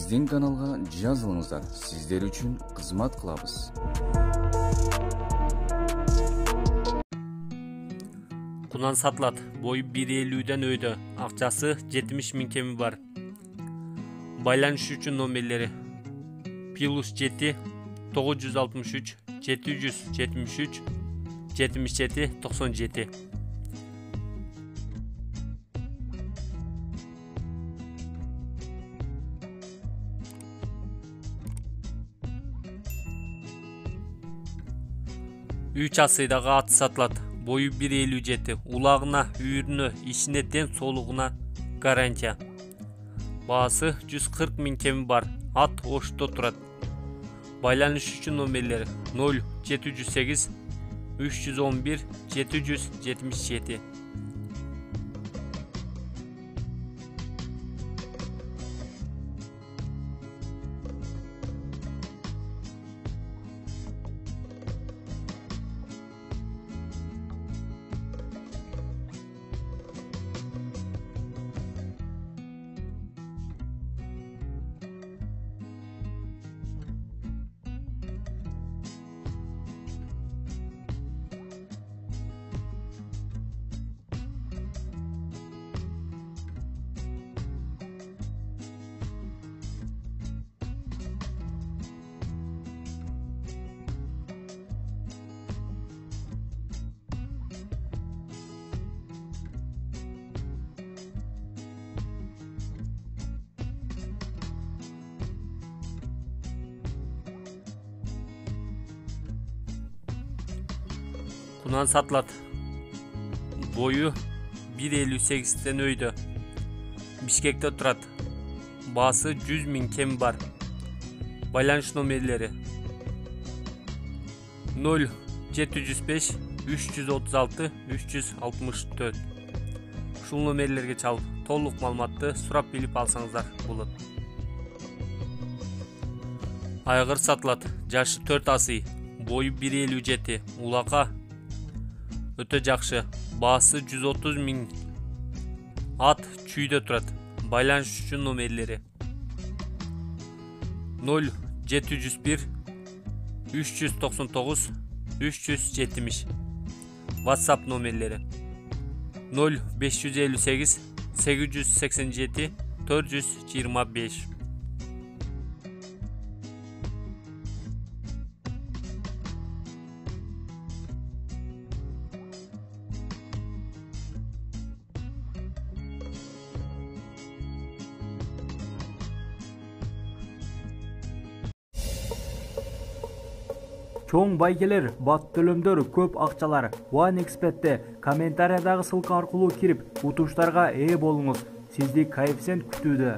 биздин каналга жазылыңыздар, сиздер үчүн кызмат кылабыз. Кунан сатылат. Бою 1.50'den өйдө. Акчасы 70 000 кеми бар. Байланыш үчүн номерлери +7 963 773 77 97. Үч асыйдагы ат сатылат. Бою 1.57, улагына, үйрүнө, ичине тен соолугуна гарантия. Баасы 140 000 кеми бар. Ат Ошто турат. Байланыш үчүн номерлери 0708 311 777. Кунан сатылат. Бою 1.58'den өйдө. Бишкекте турат. Баасы 100 000 кеми бар. Байланыш номерлери 0705 336 364. Ушул номерлерге чалып, толук маалыматты сурап билип алсаңыздар болот. Айгыр сатылат. Жашы 4 асый. Бою 1.57, улака өтө жакшы. Баасы 130 000. Ат чүйдө турат. Байланыш үчүн номерлери 0701 399 370. WhatsApp номерлери 0558 887 425. Чоң байгелер, бат төлөмдөр, көп акчалар OneXBet'те комментариядагы ссылка аркылуу кирип, утуштарга ээ болуңуз. Сизди коэффициент күтүүдө.